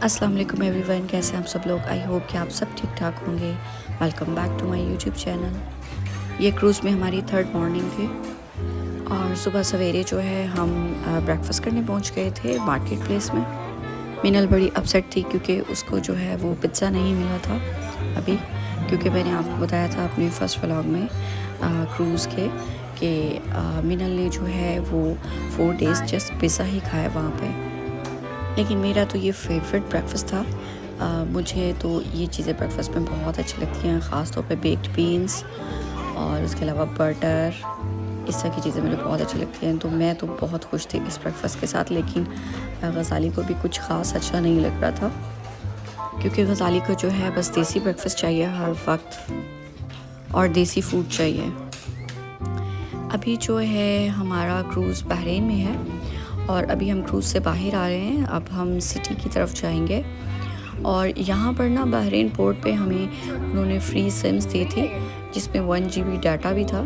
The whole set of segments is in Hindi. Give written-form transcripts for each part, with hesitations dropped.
अस्सलाम वालेकुम एवरीवन, कैसे हैं आप सब लोग। आई होप कि आप सब ठीक ठाक होंगे। Welcome back to my YouTube channel. ये क्रूज़ में हमारी थर्ड मॉर्निंग थी और सुबह सवेरे जो है हम ब्रेकफास्ट करने पहुंच गए थे मार्केट प्लेस में। मिनल बड़ी अपसेट थी क्योंकि उसको जो है वो पिज़्ज़ा नहीं मिला था अभी, क्योंकि मैंने आपको बताया था अपने फर्स्ट व्लॉग में क्रूज़ के कि मिनल ने जो है वो 4 डेज़ जस्ट पिज़्ज़ा ही खाया वहाँ पे। लेकिन मेरा तो ये फेवरेट ब्रेकफास्ट था। मुझे तो ये चीज़ें ब्रेकफास्ट में बहुत अच्छी लगती हैं, ख़ास तौर पे बेक्ड बीन्स और उसके अलावा बटर, इस तरह की चीज़ें मुझे बहुत अच्छी लगती हैं। तो मैं तो बहुत खुश थी इस ब्रेकफास्ट के साथ। लेकिन गज़ाली को भी कुछ ख़ास अच्छा नहीं लग रहा था, क्योंकि गज़ाली को जो है बस देसी ब्रेकफास्ट चाहिए हर वक्त और देसी फूड चाहिए। अभी जो है हमारा क्रूज़ बहरीन में है और अभी हम क्रूज़ से बाहर आ रहे हैं। अब हम सिटी की तरफ जाएंगे और यहाँ पर ना बहरीन पोर्ट पे हमें उन्होंने फ्री सिम्स दी थी जिसमें 1 GB डाटा भी था,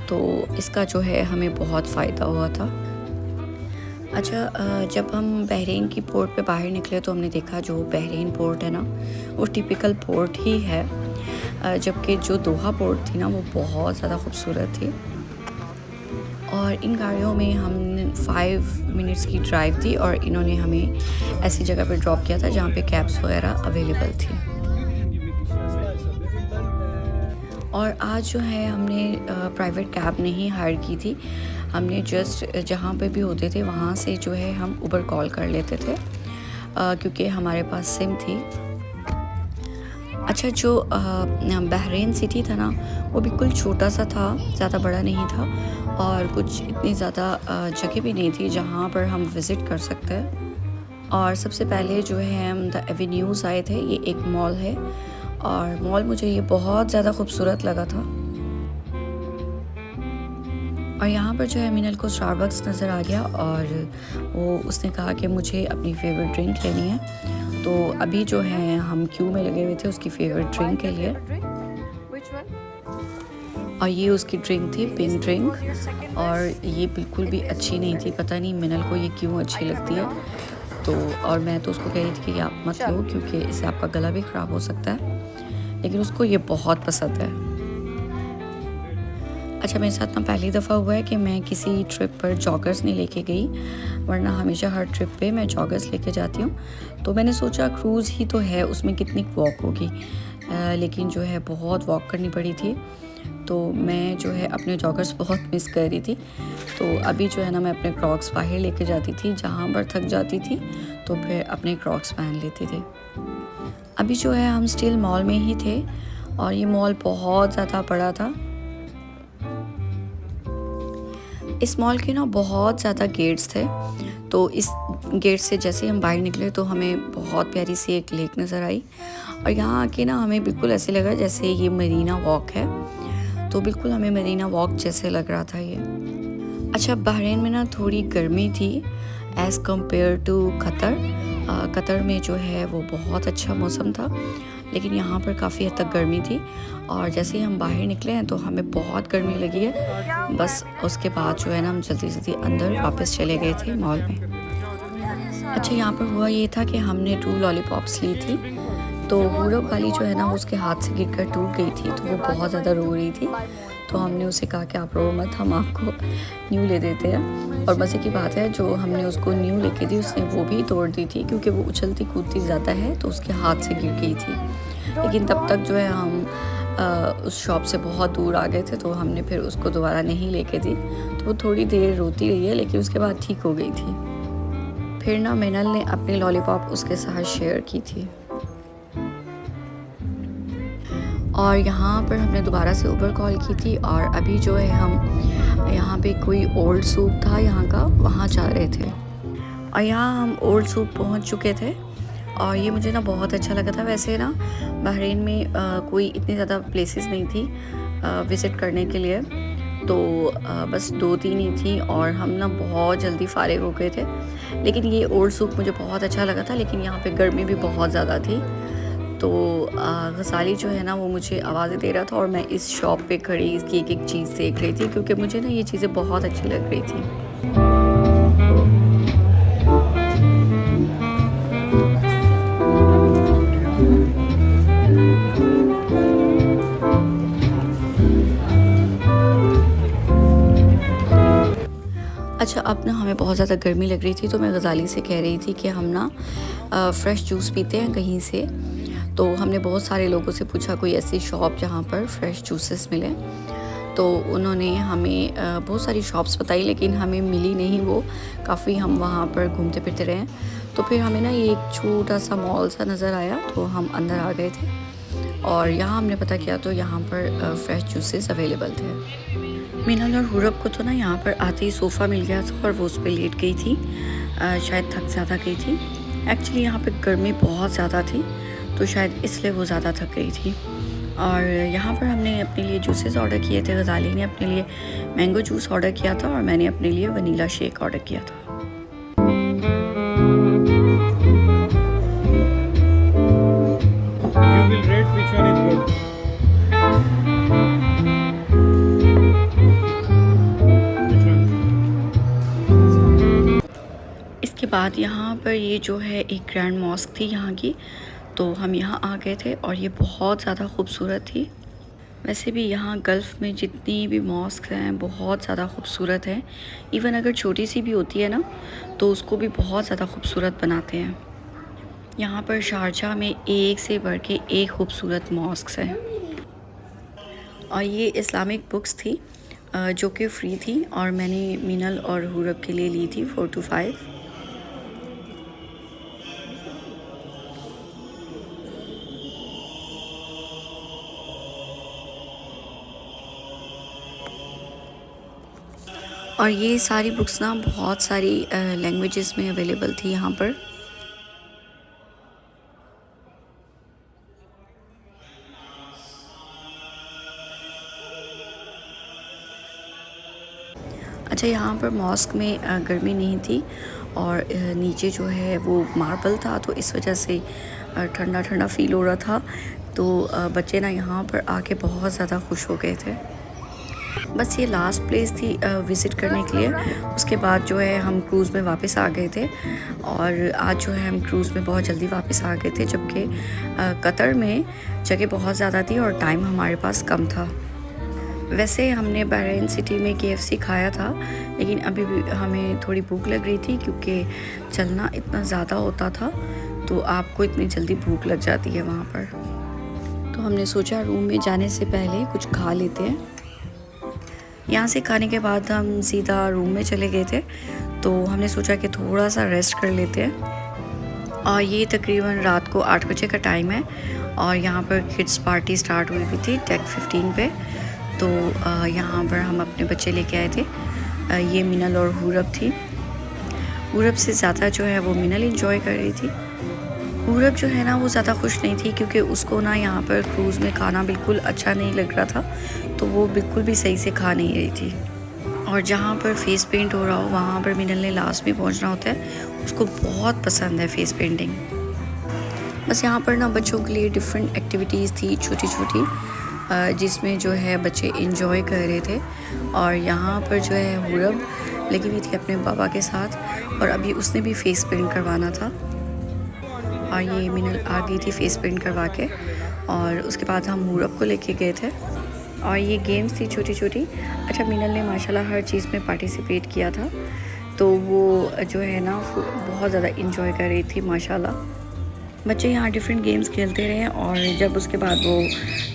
तो इसका जो है हमें बहुत फ़ायदा हुआ था। अच्छा, जब हम बहरीन की पोर्ट पे बाहर निकले तो हमने देखा जो बहरीन पोर्ट है ना वो टिपिकल पोर्ट ही है, जबकि जो दोहा पोर्ट थी ना वो बहुत ज़्यादा खूबसूरत थी। और इन गाड़ियों में हम 5 मिनट्स की ड्राइव थी और इन्होंने हमें ऐसी जगह पर ड्रॉप किया था जहाँ पे कैब्स वगैरह अवेलेबल थी। और आज जो है हमने प्राइवेट कैब नहीं हायर की थी, हमने जस्ट जहाँ पे भी होते थे वहाँ से जो है हम उबर कॉल कर लेते थे, क्योंकि हमारे पास सिम थी। अच्छा, जो बहरीन सिटी था ना वो बिल्कुल छोटा सा था, ज़्यादा बड़ा नहीं था और कुछ इतनी ज़्यादा जगह भी नहीं थी जहाँ पर हम विज़िट कर सकते हैं। और सबसे पहले जो है हम द एवेन्यूज़ आए थे। ये एक मॉल है और मॉल मुझे ये बहुत ज़्यादा खूबसूरत लगा था। और यहाँ पर जो है मिनल को स्टारबक्स नज़र आ गया और वो उसने कहा कि मुझे अपनी फेवरेट ड्रिंक लेनी है। तो अभी जो है हम क्यू में लगे हुए थे उसकी फेवरेट ड्रिंक के लिए, और ये उसकी ड्रिंक थी पिंक ड्रिंक, और ये बिल्कुल भी अच्छी नहीं थी। पता नहीं मिनल को ये क्यों अच्छी लगती है। तो और मैं तो उसको कह रही थी कि आप मत लो क्योंकि इससे आपका गला भी ख़राब हो सकता है, लेकिन उसको ये बहुत पसंद है। अच्छा, मेरे साथ ना पहली दफ़ा हुआ है कि मैं किसी ट्रिप पर जॉगर्स नहीं लेके गई, वरना हमेशा हर ट्रिप पे मैं जॉगर्स लेके जाती हूँ। तो मैंने सोचा क्रूज़ ही तो है, उसमें कितनी वॉक होगी, लेकिन जो है बहुत वॉक करनी पड़ी थी। तो मैं जो है अपने जॉगर्स बहुत मिस कर रही थी। तो अभी जो है ना मैं अपने क्रॉक्स बाहर लेके जाती थी, जहाँ पर थक जाती थी तो फिर अपने क्रॉक्स पहन लेती थी। अभी जो है हम स्टिल मॉल में ही थे और ये मॉल बहुत ज़्यादा बड़ा था। इस मॉल के ना बहुत ज़्यादा गेट्स थे, तो इस गेट से जैसे हम बाहर निकले तो हमें बहुत प्यारी सी एक लेक नज़र आई और यहाँ आके ना हमें बिल्कुल ऐसे लगा जैसे ये मरीना वॉक है, तो बिल्कुल हमें मरीना वॉक जैसे लग रहा था ये। अच्छा, बहरीन में ना थोड़ी गर्मी थी as compare to Qatar. Qatar में जो है वो बहुत अच्छा मौसम था, लेकिन यहाँ पर काफ़ी हद तक गर्मी थी। और जैसे ही हम बाहर निकले हैं तो हमें बहुत गर्मी लगी है। बस उसके बाद जो है ना हम जल्दी जल्दी अंदर वापस चले गए थे मॉल में। अच्छा, यहाँ पर हुआ ये था कि हमने 2 लॉलीपॉप्स ली थी, तो बूढ़ो वाली जो है ना उसके हाथ से गिरकर टूट गई थी, तो वो बहुत ज़्यादा रो रही थी। तो हमने उसे कहा कि आप रो मत, हम आपको न्यू ले देते हैं। और मज़े की बात है जो हमने उसको न्यू लेके दी उसने वो भी तोड़ दी थी, क्योंकि वो उछलती कूदती ज़्यादा है तो उसके हाथ से गिर गई थी। लेकिन तब तक जो है हम उस शॉप से बहुत दूर आ गए थे, तो हमने फिर उसको दोबारा नहीं लेके दी। तो वो थोड़ी देर रोती रही है, लेकिन उसके बाद ठीक हो गई थी। फिर ना मिनल ने अपनी लॉलीपॉप उसके साथ शेयर की थी। और यहाँ पर हमने दोबारा से उबर कॉल की थी और अभी जो है हम यहाँ पे कोई ओल्ड सूक था यहाँ का, वहाँ जा रहे थे। और यहाँ हम ओल्ड सूक पहुँच चुके थे और ये मुझे ना बहुत अच्छा लगा था। वैसे ना बहरीन में कोई इतनी ज़्यादा प्लेसेस नहीं थी विज़िट करने के लिए, तो बस 2-3 ही थी और हम ना बहुत जल्दी फारिग हो गए थे। लेकिन ये ओल्ड सूक मुझे बहुत अच्छा लगा था, लेकिन यहाँ पे गर्मी भी बहुत ज़्यादा थी। तो गज़ाली जो है ना वो मुझे आवाज़ें दे रहा था और मैं इस शॉप पे खड़ी इसकी एक एक चीज़ देख रही थी, क्योंकि मुझे ना ये चीज़ें बहुत अच्छी लग रही थी। अच्छा, अब ना हमें बहुत ज़्यादा गर्मी लग रही थी, तो मैं गज़ाली से कह रही थी कि हम ना फ़्रेश जूस पीते हैं कहीं से। तो हमने बहुत सारे लोगों से पूछा कोई ऐसी शॉप जहाँ पर फ़्रेश जूसेस मिलें। तो उन्होंने हमें बहुत सारी शॉप्स बताई, लेकिन हमें मिली नहीं वो। काफ़ी हम वहाँ पर घूमते फिरते रहे। तो फिर हमें ना ये एक छोटा सा मॉल सा नज़र आया, तो हम अंदर आ गए थे और यहाँ हमने पता किया तो यहाँ पर फ़्रेश जूसेस अवेलेबल थे। मीनल और हुरब को तो ना यहाँ पर आते ही सोफ़ा मिल गया था और वो उस पर लेट गई थी। शायद थक ज़्यादा गई थी। एक्चुअली यहाँ पे गर्मी बहुत ज़्यादा थी, तो शायद इसलिए वो ज़्यादा थक गई थी। और यहाँ पर हमने अपने लिए जूसेस ऑर्डर किए थे। गज़ाली ने अपने लिए मैंगो जूस ऑर्डर किया था और मैंने अपने लिए वनीला शेक ऑर्डर किया था। You will rate which one is good. Which one? इसके बाद यहाँ पर ये जो है एक ग्रैंड मॉस्क थी यहाँ की, तो हम यहाँ आ गए थे और ये बहुत ज़्यादा खूबसूरत थी। वैसे भी यहाँ गल्फ़ में जितनी भी मॉस्क हैं बहुत ज़्यादा खूबसूरत हैं। इवन अगर छोटी सी भी होती है ना, तो उसको भी बहुत ज़्यादा खूबसूरत बनाते हैं। यहाँ पर शारजाह में एक से बढ़ के एक खूबसूरत मॉस्क हैं। और ये इस्लामिक बुक्स थी जो कि फ्री थी और मैंने मीनल और हुरब के लिए ली थी 4 to 5। और ये सारी बुक्स ना बहुत सारी लैंग्वेजेस में अवेलेबल थी यहाँ पर। अच्छा, यहाँ पर मॉस्क में गर्मी नहीं थी और नीचे जो है वो मार्बल था, तो इस वजह से ठंडा ठंडा फ़ील हो रहा था। तो बच्चे ना यहाँ पर आके बहुत ज़्यादा खुश हो गए थे। बस ये लास्ट प्लेस थी विज़िट करने के लिए। उसके बाद जो है हम क्रूज़ में वापस आ गए थे और आज जो है हम क्रूज़ में बहुत जल्दी वापस आ गए थे, जबकि कतर में जगह बहुत ज़्यादा थी और टाइम हमारे पास कम था। वैसे हमने बहरीन सिटी में KFC खाया था, लेकिन अभी भी हमें थोड़ी भूख लग रही थी क्योंकि चलना इतना ज़्यादा होता था, तो आपको इतनी जल्दी भूख लग जाती है वहाँ पर। तो हमने सोचा रूम में जाने से पहले कुछ खा लेते हैं। यहाँ से खाने के बाद हम सीधा रूम में चले गए थे, तो हमने सोचा कि थोड़ा सा रेस्ट कर लेते हैं। और ये तकरीबन रात को 8 बजे का टाइम है और यहाँ पर किड्स पार्टी स्टार्ट हुई थी टेक 15 पे। तो यहाँ पर हम अपने बच्चे लेके आए थे। ये मिनल और हुरब थी। हुरब से ज़्यादा जो है वो मिनल एंजॉय कर रही थी। हुरब जो है ना वो ज़्यादा खुश नहीं थी क्योंकि उसको ना यहाँ पर क्रूज़ में खाना बिल्कुल अच्छा नहीं लग रहा था, तो वो बिल्कुल भी सही से खा नहीं रही थी। और जहाँ पर फेस पेंट हो रहा हो वहाँ पर मिनल ने लास्ट में पहुँचना होता है। उसको बहुत पसंद है फेस पेंटिंग। बस यहाँ पर ना बच्चों के लिए डिफरेंट एक्टिविटीज़ थी छोटी छोटी, जिसमें जो है बच्चे एंजॉय कर रहे थे। और यहाँ पर जो है हुरब लगी हुई थी अपने पापा के साथ और अभी उसने भी फेस पेंट करवाना था। और ये मिनल आ गई थी फेस पेंट करवा के और उसके बाद हम हुरब को लेके गए थे और ये गेम्स थी छोटी छोटी। अच्छा, मिनल ने माशाल्लाह हर चीज़ में पार्टिसिपेट किया था, तो वो जो है ना बहुत ज़्यादा इंजॉय कर रही थी माशाल्लाह। बच्चे यहाँ डिफरेंट गेम्स खेलते रहे और जब उसके बाद वो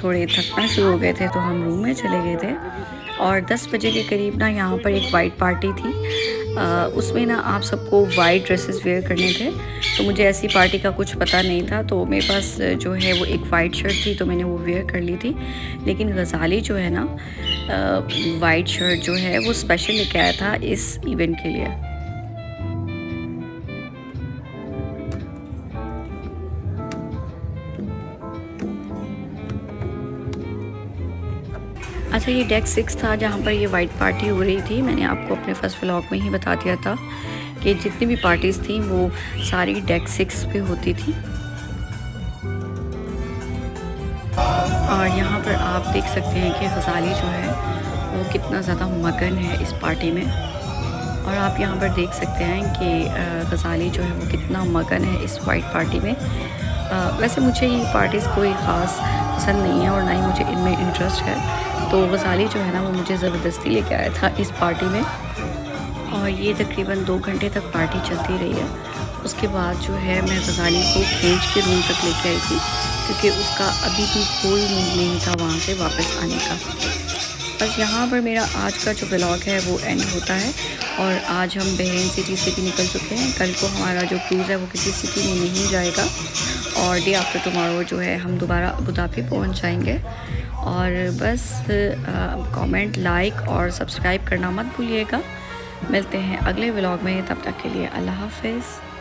थोड़े थकना शुरू हो गए थे तो हम रूम में चले गए थे। और 10 बजे के करीब ना यहाँ पर एक वाइट पार्टी थी। उसमें ना आप सबको वाइट ड्रेसेस वेयर करने थे, तो मुझे ऐसी पार्टी का कुछ पता नहीं था, तो मेरे पास जो है वो एक वाइट शर्ट थी तो मैंने वो वेयर कर ली थी। लेकिन गज़ाली जो है ना वाइट शर्ट जो है वो स्पेशल लेके आया था इस इवेंट के लिए। अच्छा, ये डेक 6 था जहाँ पर ये वाइट पार्टी हो रही थी। मैंने आपको अपने फर्स्ट व्लॉग में ही बता दिया था कि जितनी भी पार्टीज़ थी वो सारी डेक 6 पे होती थी। और यहाँ पर आप देख सकते हैं कि गज़ाली जो है वो कितना ज़्यादा मगन है इस पार्टी में। और आप यहाँ पर देख सकते हैं कि गज़ाली जो है वो कितना मगन है इस वाइट पार्टी में। वैसे मुझे ये पार्टीज़ कोई ख़ास पसंद नहीं है और ना ही मुझे इनमें इंटरेस्ट है, तो गज़ाली जो है ना वो मुझे ज़बरदस्ती लेके आया था इस पार्टी में। और ये तकरीबन 2 घंटे तक पार्टी चलती रही है। उसके बाद जो है मैं गज़ाली को खींच के रूम तक लेके आई थी, क्योंकि उसका अभी भी कोई मूड नहीं था वहाँ से वापस आने का। बस यहाँ पर मेरा आज का जो व्लॉग है वो एंड होता है। और आज हम बहरीन सिटी से भी निकल चुके हैं। कल को हमारा जो क्रूज़ है वो किसी सिटी में नहीं जाएगा, और डे आफ्टर टुमारो जो है हम दोबारा अबू धाबी पहुँच जाएंगे। और बस कमेंट, लाइक और सब्सक्राइब करना मत भूलिएगा। मिलते हैं अगले व्लॉग में, तब तक के लिए अल्लाह हाफ़िज़।